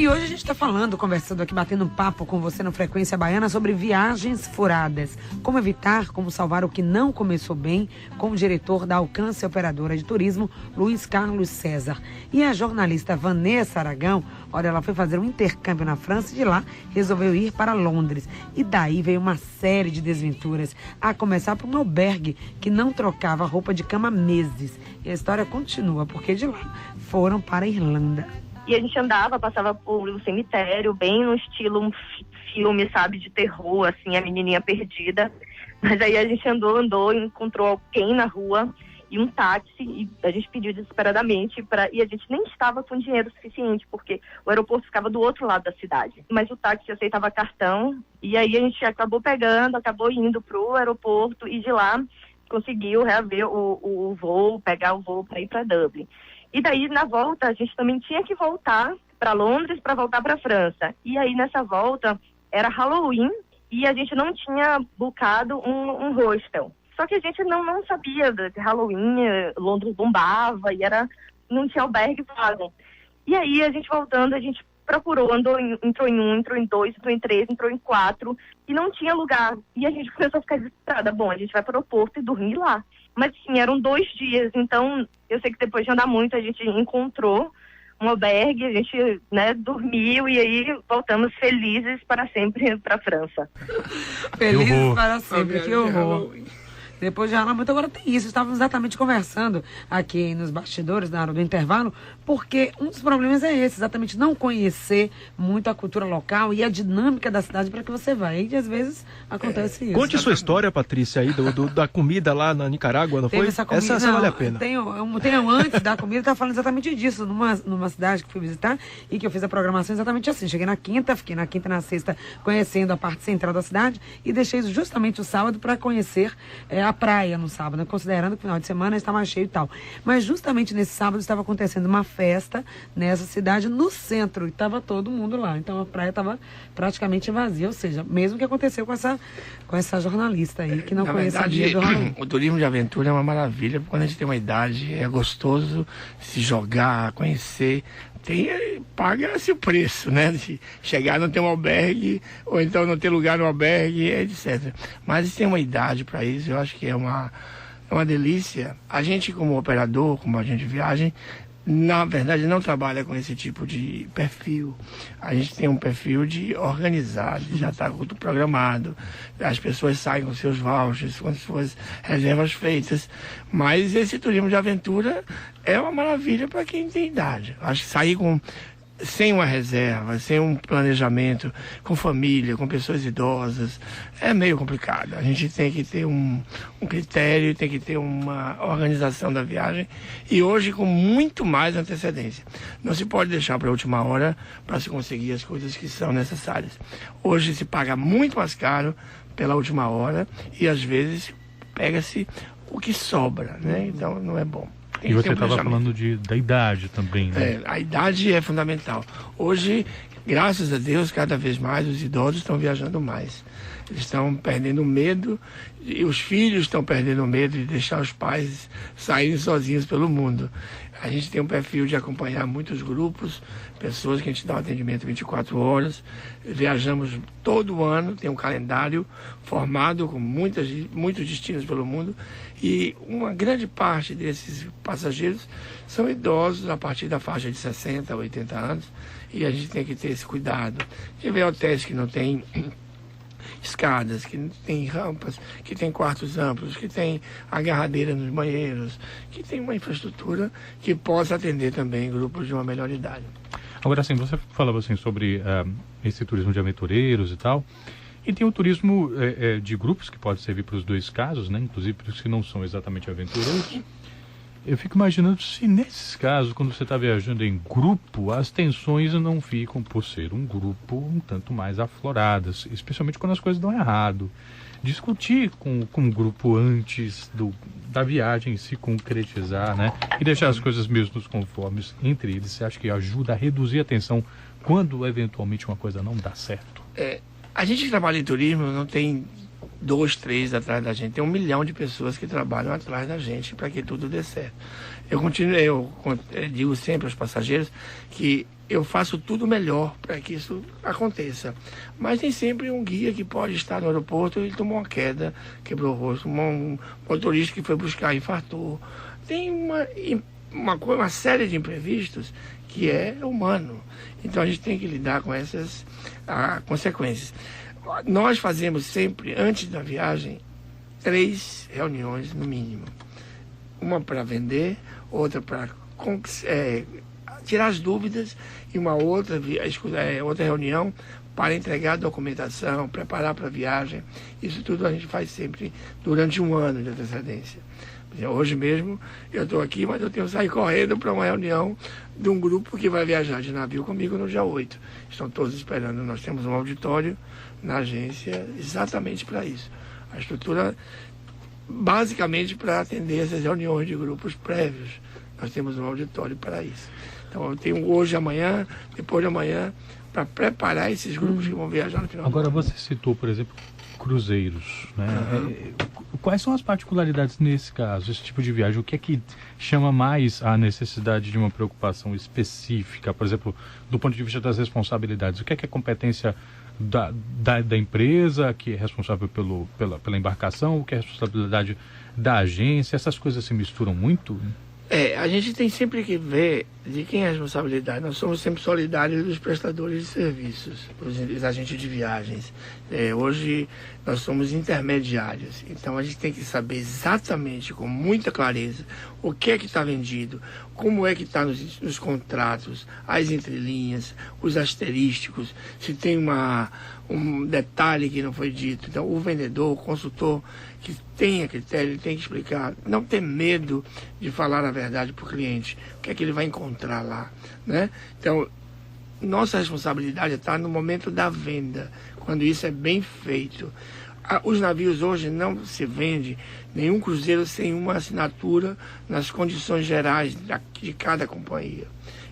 E hoje a gente está conversando aqui, batendo um papo com você no Frequência Baiana sobre viagens furadas. Como evitar, como salvar o que não começou bem, com o diretor da Alcance Operadora de Turismo, Luiz Carlos César. E a jornalista Vanessa Aragão, olha, ela foi fazer um intercâmbio na França e de lá resolveu ir para Londres. E daí veio uma série de desventuras, a começar por um albergue que não trocava roupa de cama há meses. E a história continua, porque de lá foram para a Irlanda. E a gente andava, passava por um cemitério, bem no estilo um filme, sabe, de terror, assim, a menininha perdida. Mas aí a gente andou, encontrou alguém na rua e um táxi, e a gente pediu desesperadamente, e a gente nem estava com dinheiro suficiente, porque o aeroporto ficava do outro lado da cidade. Mas o táxi aceitava cartão, e aí a gente acabou indo para o aeroporto, e de lá conseguiu reaver o voo, pegar o voo para ir para Dublin. E daí, na volta, a gente também tinha que voltar para Londres para voltar para a França. E aí, nessa volta, era Halloween e a gente não tinha bucado um hostel. Só que a gente não sabia de Halloween, Londres bombava e não tinha albergue vago. E aí, a gente voltando, a gente procurou, entrou em 1, entrou em 2, entrou em 3, entrou em 4 e não tinha lugar. E a gente começou a ficar desesperada. Bom, a gente vai para o aeroporto e dormir lá. Mas, sim, eram 2 dias, então eu sei que depois de andar muito a gente encontrou um albergue, a gente, né, dormiu e aí voltamos felizes para sempre para a França. Felizes para sempre, que horror. Depois de muito, agora tem isso. Estávamos exatamente conversando aqui nos bastidores, na hora do intervalo, porque um dos problemas é esse, exatamente não conhecer muito a cultura local e a dinâmica da cidade para que você vá. E às vezes acontece isso. Conte sua história, Patrícia, aí da comida lá na Nicarágua, não foi? Essa vale a pena. Tenho antes da comida, estava falando exatamente disso, numa cidade que fui visitar e que eu fiz a programação exatamente assim. Cheguei na quinta, fiquei na quinta e na sexta conhecendo a parte central da cidade e deixei justamente o sábado para conhecer a praia no sábado, né? Considerando que o final de semana está mais cheio e tal. Mas justamente nesse sábado estava acontecendo uma festa nessa cidade no centro e estava todo mundo lá. Então a praia estava praticamente vazia, ou seja, mesmo que aconteceu com essa jornalista aí que não conhecia do Halloween. O turismo de aventura é uma maravilha, quando a gente tem uma idade, é gostoso se jogar, conhecer. Paga-se o preço, né? De chegar, não ter um albergue, ou então não ter lugar no albergue, etc. Mas tem uma idade para isso, eu acho que é uma delícia. A gente, como operador, como agente de viagem, na verdade não trabalha com esse tipo de perfil. A gente tem um perfil de organizado, já está tudo programado, as pessoas saem com seus vouchers, com suas reservas feitas, mas esse turismo de aventura é uma maravilha para quem tem idade. Acho que sair sem uma reserva, sem um planejamento, com família, com pessoas idosas, é meio complicado. A gente tem que ter um critério, tem que ter uma organização da viagem e hoje com muito mais antecedência. Não se pode deixar para a última hora para se conseguir as coisas que são necessárias. Hoje se paga muito mais caro pela última hora e às vezes pega-se o que sobra, né? Então não é bom. E você estava falando da idade também, né? A idade é fundamental. Hoje, graças a Deus, cada vez mais os idosos estão viajando mais. Eles estão perdendo medo e os filhos estão perdendo medo de deixar os pais saírem sozinhos pelo mundo. A gente tem um perfil de acompanhar muitos grupos, pessoas que a gente dá um atendimento 24 horas. Viajamos todo ano, tem um calendário formado com muitos destinos pelo mundo. E uma grande parte desses passageiros são idosos a partir da faixa de 60 a 80 anos. E a gente tem que ter esse cuidado. De ver hotéis que não têm escadas, que tem rampas, que tem quartos amplos, que tem agarradeira nos banheiros, que tem uma infraestrutura que possa atender também grupos de uma melhor idade. Agora, assim, você falava assim, sobre esse turismo de aventureiros e tal, e tem o turismo de grupos, que pode servir para os dois casos, né? Inclusive para os que não são exatamente aventureiros. Eu fico imaginando se nesses casos, quando você está viajando em grupo, as tensões não ficam, por ser um grupo, um tanto mais afloradas, especialmente quando as coisas dão errado. Discutir com o grupo antes da viagem se concretizar, né? E deixar as coisas mesmo conformes entre eles. Você acha que ajuda a reduzir a tensão quando eventualmente uma coisa não dá certo? A gente que trabalha em turismo não tem 2, 3 atrás da gente, tem 1 milhão de pessoas que trabalham atrás da gente para que tudo dê certo. Eu digo sempre aos passageiros que eu faço tudo melhor para que isso aconteça. Mas tem sempre um guia que pode estar no aeroporto e tomou uma queda, quebrou o rosto, um motorista que foi buscar e infartou. Tem uma série de imprevistos que é humano. Então a gente tem que lidar com essas consequências. Nós fazemos sempre, antes da viagem, 3 reuniões no mínimo. Uma para vender, outra para tirar as dúvidas e uma outra reunião para entregar a documentação, preparar para a viagem. Isso tudo a gente faz sempre durante um ano de antecedência. Hoje mesmo eu estou aqui, mas eu tenho que sair correndo para uma reunião de um grupo que vai viajar de navio comigo no dia 8. Estão todos esperando. Nós temos um auditório na agência exatamente para isso. A estrutura basicamente para atender essas reuniões de grupos prévios. Nós temos um auditório para isso. Então eu tenho hoje, amanhã, depois de amanhã, para preparar esses grupos que vão viajar no final do ano. Agora você citou, por exemplo, cruzeiros, né? Quais são as particularidades nesse caso, esse tipo de viagem? O que é que chama mais a necessidade de uma preocupação específica, por exemplo, do ponto de vista das responsabilidades? O que é competência da empresa, que é responsável pela embarcação, o que é responsabilidade da agência? Essas coisas se misturam muito? A gente tem sempre que ver de quem é a responsabilidade. Nós somos sempre solidários dos prestadores de serviços, dos agentes de viagens. Hoje nós somos intermediários, então a gente tem que saber exatamente, com muita clareza, o que é que está vendido, como é que está nos contratos, as entrelinhas, os asterísticos, se tem um detalhe que não foi dito. Então o vendedor, o consultor que tenha critério, ele tem que explicar, não ter medo de falar a verdade para o cliente, o que é que ele vai encontrar lá, né? Então, nossa responsabilidade está no momento da venda, quando isso é bem feito. Os navios hoje não se vende nenhum cruzeiro sem uma assinatura nas condições gerais de cada companhia.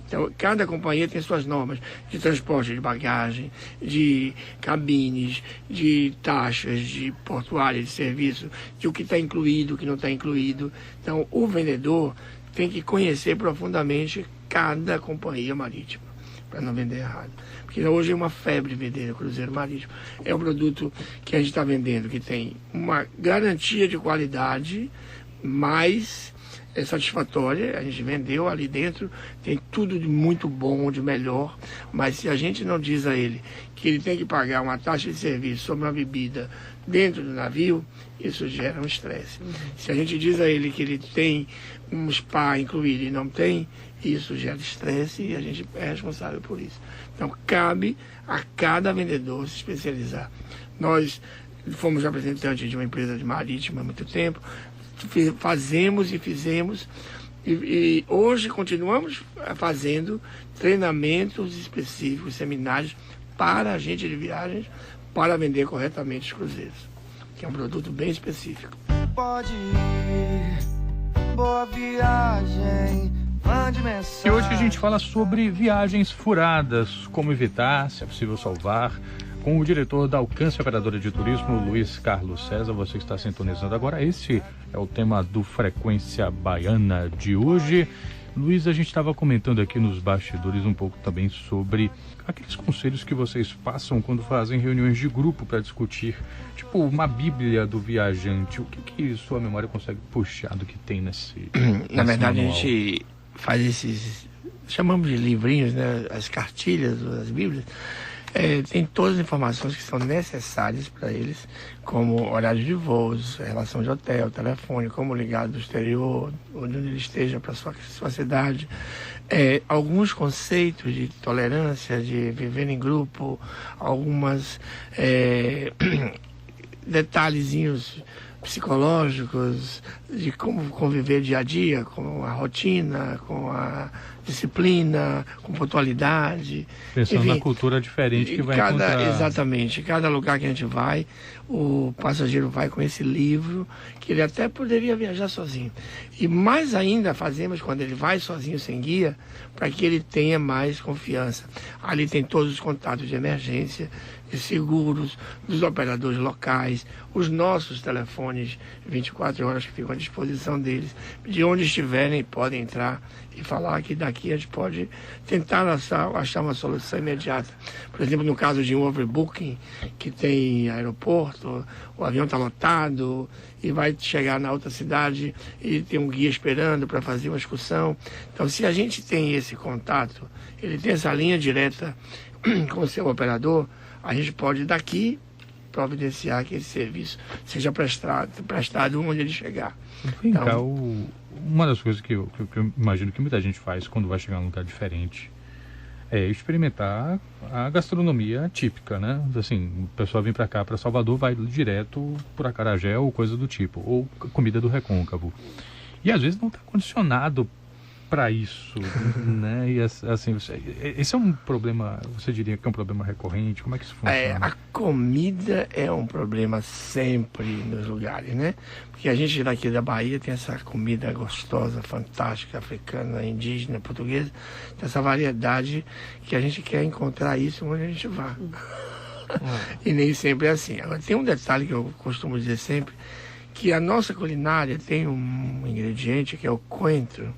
Então, cada companhia tem suas normas de transporte de bagagem, de cabines, de taxas, de portuária, de serviço, de o que está incluído, o que não está incluído. Então, o vendedor tem que conhecer profundamente cada companhia marítima, para não vender errado. Porque hoje é uma febre vender cruzeiro marítimo. É um produto que a gente está vendendo, que tem uma garantia de qualidade, mas é satisfatória. A gente vendeu ali dentro, tem tudo de muito bom, de melhor, mas se a gente não diz a ele que ele tem que pagar uma taxa de serviço sobre uma bebida dentro do navio, isso gera um estresse. Se a gente diz a ele que ele tem um spa incluído e não tem, isso gera estresse e a gente é responsável por isso. Então, cabe a cada vendedor se especializar. Nós fomos representantes de uma empresa de marítima há muito tempo, fazemos e fizemos, e hoje continuamos fazendo treinamentos específicos, seminários para agente de viagens, para vender corretamente os cruzeiros, que é um produto bem específico. Pode ir, boa viagem. E hoje a gente fala sobre viagens furadas, como evitar, se é possível salvar, com o diretor da Alcance Operadora de Turismo, Luiz Carlos César. Você que está sintonizando agora, esse é o tema do Frequência Baiana de hoje. Luiz, a gente estava comentando aqui nos bastidores um pouco também sobre aqueles conselhos que vocês passam quando fazem reuniões de grupo para discutir, tipo uma bíblia do viajante. O que sua memória consegue puxar do que tem nesse Na verdade, manual? a gente faz esses, chamamos de livrinhos, né? As cartilhas, as bíblias. Tem todas as informações que são necessárias para eles, como horário de voos, relação de hotel, telefone, como ligar do exterior, onde ele esteja para sua cidade. Alguns conceitos de tolerância, de viver em grupo, algumas detalhezinhos psicológicos de como conviver dia a dia, com a rotina, com a disciplina, com pontualidade. Pensando enfim, na cultura diferente que vai encontrar. Exatamente. Cada lugar que a gente vai, o passageiro vai com esse livro, que ele até poderia viajar sozinho. E mais ainda fazemos quando ele vai sozinho, sem guia, para que ele tenha mais confiança. Ali tem todos os contatos de emergência, de seguros, dos operadores locais, os nossos telefones 24 horas que ficam à disposição deles, de onde estiverem podem entrar e falar que daqui a gente pode tentar achar uma solução imediata. Por exemplo, no caso de um overbooking, que tem aeroporto, o avião está lotado e vai chegar na outra cidade e tem um guia esperando para fazer uma excursão. Então, se a gente tem esse contato, ele tem essa linha direta com o seu operador, a gente pode daqui providenciar que esse serviço seja prestado onde ele chegar. Vem cá, uma das coisas que eu imagino que muita gente faz quando vai chegar num lugar diferente é experimentar a gastronomia típica, né? Assim, o pessoal vem para cá, para Salvador, vai direto por acarajé ou coisa do tipo, ou comida do recôncavo. E às vezes não está condicionado para isso, né? E assim, esse é um problema, você diria que é um problema recorrente? Como é que isso funciona? A comida é um problema sempre nos lugares, né? Porque a gente daqui da Bahia tem essa comida gostosa, fantástica, africana, indígena, portuguesa, tem essa variedade que a gente quer encontrar isso onde a gente vá. E nem sempre é assim. Agora, tem um detalhe que eu costumo dizer sempre, que a nossa culinária tem um ingrediente que é o coentro,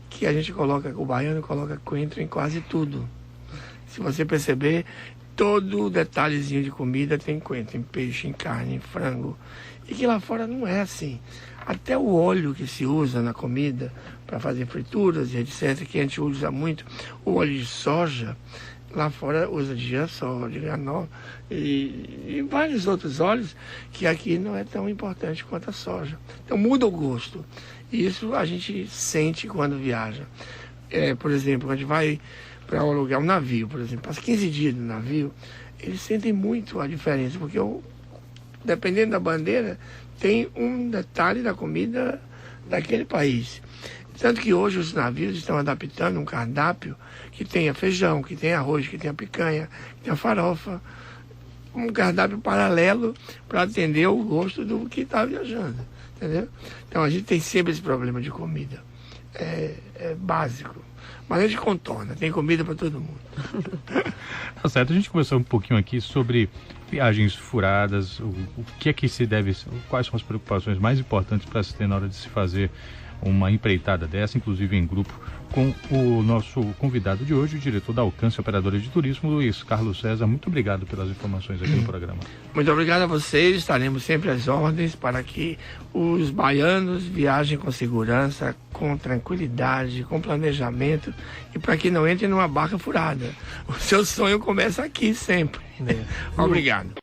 que a gente coloca, o baiano coloca coentro em quase tudo. Se você perceber, todo detalhezinho de comida tem coentro, em peixe, em carne, em frango. E que lá fora não é assim. Até o óleo que se usa na comida para fazer frituras e etc., que a gente usa muito, o óleo de soja, lá fora usa de girassol, de granola e vários outros óleos que aqui não é tão importante quanto a soja. Então muda o gosto. Isso a gente sente quando viaja. Por exemplo, quando a gente vai para um lugar, um navio, por exemplo, passa 15 dias no navio, eles sentem muito a diferença, porque dependendo da bandeira, tem um detalhe da comida daquele país. Tanto que hoje os navios estão adaptando um cardápio que tenha feijão, que tenha arroz, que tenha picanha, que tenha farofa, um cardápio paralelo para atender o gosto do que está viajando, entendeu? Então a gente tem sempre esse problema de comida, é básico, mas a gente contorna, tem comida para todo mundo. Tá certo, a gente conversou um pouquinho aqui sobre viagens furadas, o que é que se deve, quais são as preocupações mais importantes para se ter na hora de se fazer uma empreitada dessa, inclusive em grupo, com o nosso convidado de hoje, o diretor da Alcance Operadora de Turismo, Luiz Carlos César. Muito obrigado pelas informações aqui no programa. Muito obrigado a vocês, estaremos sempre às ordens para que os baianos viajem com segurança, com tranquilidade, com planejamento e para que não entrem numa barca furada. O seu sonho começa aqui sempre. Obrigado.